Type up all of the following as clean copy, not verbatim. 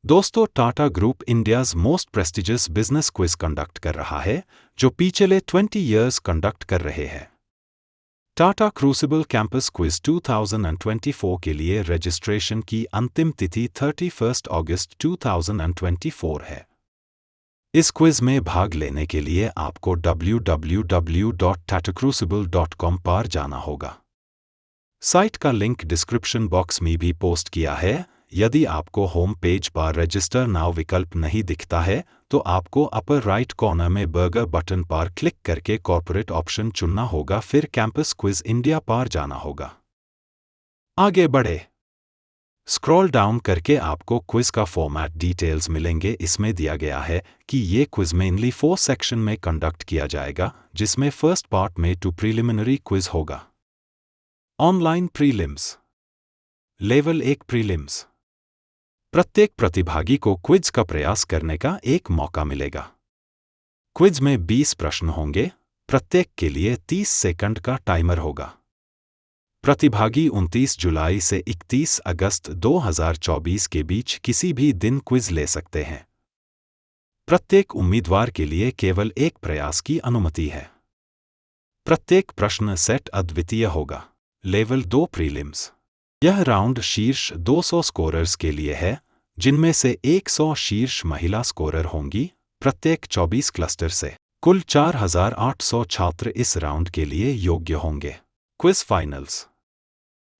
दोस्तों, Tata group India's most prestigious business quiz conduct कर रहा है, जो पिछले 20 ईयर्स कंडक्ट कर रहे हैं। टाटा क्रूसिबल कैंपस क्विज 2024 के लिए रजिस्ट्रेशन की अंतिम तिथि 31 अगस्त 2024 है। इस क्विज में भाग लेने के लिए आपको www.tatacrucible.com पर जाना होगा। साइट का लिंक डिस्क्रिप्शन बॉक्स में भी पोस्ट किया है। यदि आपको होम पेज पर रजिस्टर नाउ विकल्प नहीं दिखता है, तो आपको अपर राइट कॉर्नर में बर्गर बटन पर क्लिक करके कॉर्पोरेट ऑप्शन चुनना होगा, फिर कैंपस क्विज इंडिया पर जाना होगा। आगे बढ़े। स्क्रॉल डाउन करके आपको क्विज का फॉर्मेट डिटेल्स मिलेंगे। इसमें दिया गया है कि ये क्विज मेनली 4 सेक्शन में कंडक्ट किया जाएगा, जिसमें फर्स्ट पार्ट में 2 प्रीलिमिनरी क्विज होगा। Online prelims, level 1 prelims. प्रत्येक प्रतिभागी को क्विज का प्रयास करने का एक मौका मिलेगा। क्विज में 20 प्रश्न होंगे, प्रत्येक के लिए 30 सेकंड का टाइमर होगा। प्रतिभागी 29 जुलाई से 31 अगस्त 2024 के बीच किसी भी दिन क्विज ले सकते हैं। प्रत्येक उम्मीदवार के लिए केवल एक प्रयास की अनुमति है। प्रत्येक प्रश्न सेट अद्वितीय होगा। Level 2 prelims. यह राउंड शीर्ष 200 स्कोरर्स के लिए है, जिनमें से 100 शीर्ष महिला स्कोरर होंगी, प्रत्येक 24 क्लस्टर से। कुल 4800 छात्र इस राउंड के लिए योग्य होंगे। Quiz finals.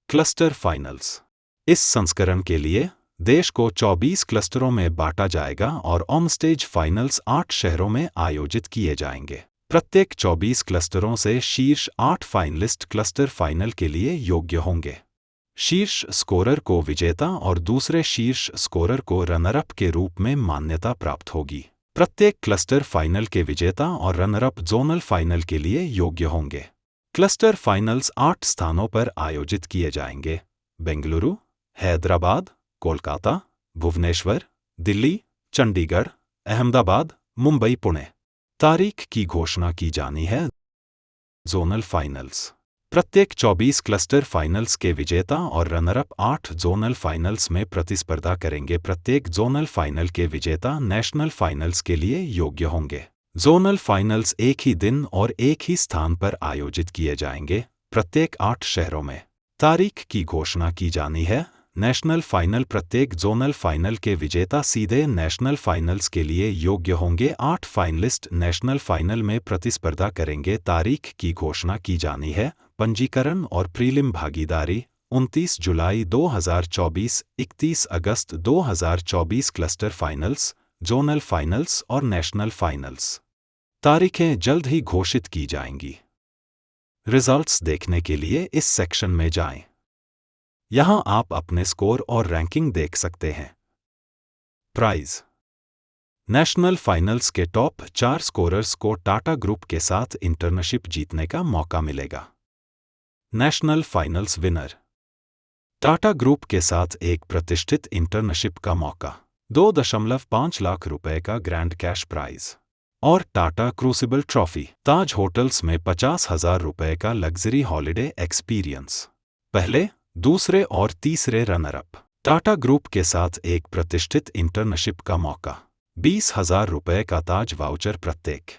Cluster finals. इस संस्करण के लिए देश को 24 क्लस्टरों में बांटा जाएगा और ऑन स्टेज फाइनल्स 8 शहरों में आयोजित किए जाएंगे। प्रत्येक 24 क्लस्टरों से शीर्ष 8 फाइनलिस्ट क्लस्टर फाइनल के लिए योग्य होंगे। शीर्ष स्कोरर को विजेता और दूसरे शीर्ष स्कोरर को रनरअप के रूप में मान्यता प्राप्त होगी। प्रत्येक क्लस्टर फाइनल के विजेता और रनरअप जोनल फाइनल के लिए योग्य होंगे। क्लस्टर फाइनल्स 8 स्थानों पर आयोजित किए जाएंगे: बेंगलुरु, हैदराबाद, कोलकाता, भुवनेश्वर, दिल्ली, चंडीगढ़, अहमदाबाद, मुंबई, पुणे। तारीख की घोषणा की जानी है। Zonal finals. प्रत्येक 24 क्लस्टर फाइनल्स के विजेता और रनरअप 8 जोनल फाइनल्स में प्रतिस्पर्धा करेंगे। प्रत्येक जोनल फाइनल के विजेता नेशनल फाइनल्स के लिए योग्य होंगे। जोनल फाइनल्स एक ही दिन और एक ही स्थान पर आयोजित किए जाएंगे, प्रत्येक 8 शहरों में। तारीख की घोषणा की जानी है। National final. प्रत्येक जोनल फाइनल के विजेता सीधे नेशनल फाइनल्स के लिए योग्य होंगे। 8 फाइनलिस्ट नेशनल फाइनल में प्रतिस्पर्धा करेंगे। तारीख की घोषणा की जानी है। पंजीकरण और प्रीलिम भागीदारी 29 जुलाई 2024, 31 अगस्त 2024 क्लस्टर फाइनल्स, जोनल फाइनल्स और नेशनल फाइनल्स। तारीखें जल्द ही घोषित की जाएंगी। रिजल्ट्स देखने के लिए इस सेक्शन में जाएं। यहां आप अपने स्कोर और रैंकिंग देख सकते हैं। प्राइज। नेशनल फाइनल्स के टॉप 4 स्कोरर्स को टाटा ग्रुप के साथ इंटर्नशिप जीतने का मौका मिलेगा। National finals winner. Tata group के साथ एक प्रतिष्ठित इंटर्नशिप का मौका, 2.5 लाख रुपए का ग्रैंड कैश प्राइज और टाटा क्रूसिबल ट्रॉफी। ताज होटल्स में 50,000 रुपए का लग्जरी हॉलिडे एक्सपीरियंस। पहले, दूसरे और तीसरे रनरअप। टाटा ग्रुप के साथ एक प्रतिष्ठित इंटर्नशिप का मौका, 20,000 रुपए का ताज वाउचर प्रत्येक।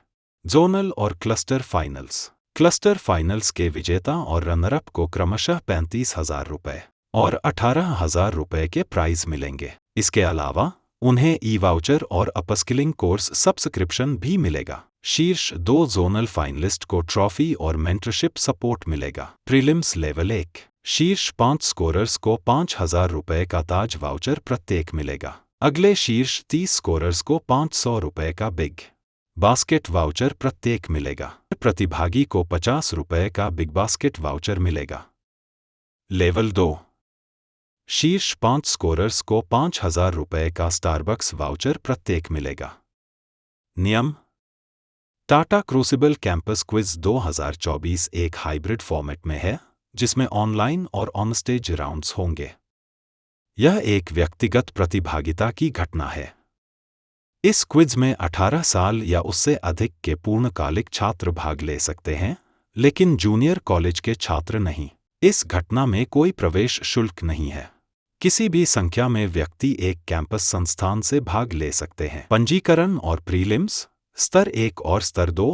जोनल और क्लस्टर फाइनल्स। क्लस्टर फाइनल्स के विजेता और रनरअप को क्रमशः 35,000 रुपए और 18,000 रुपए के प्राइज मिलेंगे। इसके अलावा उन्हें ई वाउचर और अपस्किलिंग कोर्स सब्सक्रिप्शन भी मिलेगा। शीर्ष 2 जोनल फाइनलिस्ट को ट्रॉफी और मेंटरशिप सपोर्ट मिलेगा। Prelims level 1। शीर्ष 5 स्कोरर्स को 5,000 रुपए का ताज वाउचर प्रत्येक मिलेगा। अगले शीर्ष 30 स्कोरर्स को 500 रुपए का बिग बास्केट वाउचर प्रत्येक मिलेगा। प्रतिभागी को 50 रुपए का बिग बास्केट वाउचर मिलेगा। लेवल 2। शीर्ष 5 स्कोरर्स को 5,000 रुपए का स्टारबक्स वाउचर प्रत्येक मिलेगा। नियम। टाटा क्रूसिबल कैंपस क्विज 2024 एक हाइब्रिड फॉर्मेट में है, जिसमें ऑनलाइन और ऑन स्टेज राउंड्स होंगे। यह एक व्यक्तिगत प्रतिभागिता की घटना है। इस क्विज में 18 साल या उससे अधिक के पूर्णकालिक छात्र भाग ले सकते हैं, लेकिन जूनियर कॉलेज के छात्र नहीं। इस घटना में कोई प्रवेश शुल्क नहीं है। किसी भी संख्या में व्यक्ति एक कैंपस संस्थान से भाग ले सकते हैं। पंजीकरण और प्रीलिम्स स्तर 1 और स्तर 2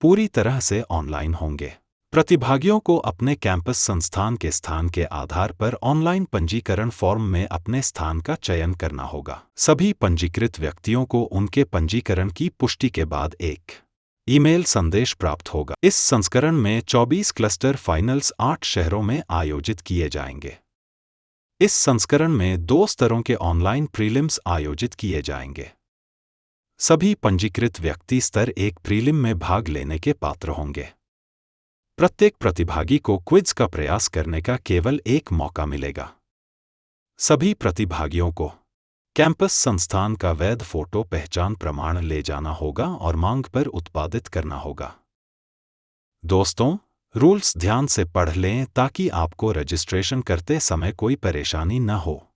पूरी तरह से ऑनलाइन होंगे। प्रतिभागियों को अपने कैंपस संस्थान के स्थान के आधार पर ऑनलाइन पंजीकरण फॉर्म में अपने स्थान का चयन करना होगा। सभी पंजीकृत व्यक्तियों को उनके पंजीकरण की पुष्टि के बाद एक ईमेल संदेश प्राप्त होगा। इस संस्करण में 24 क्लस्टर फाइनल्स 8 शहरों में आयोजित किए जाएंगे। इस संस्करण में 2 स्तरों के ऑनलाइन प्रीलिम्स आयोजित किए जाएंगे। सभी पंजीकृत व्यक्ति स्तर 1 प्रीलिम में भाग लेने के पात्र होंगे। प्रत्येक प्रतिभागी को क्विज का प्रयास करने का केवल एक मौका मिलेगा। सभी प्रतिभागियों को कैंपस संस्थान का वैध फोटो पहचान प्रमाण ले जाना होगा और मांग पर उत्पादित करना होगा। दोस्तों, रूल्स ध्यान से पढ़ लें ताकि आपको रजिस्ट्रेशन करते समय कोई परेशानी न हो।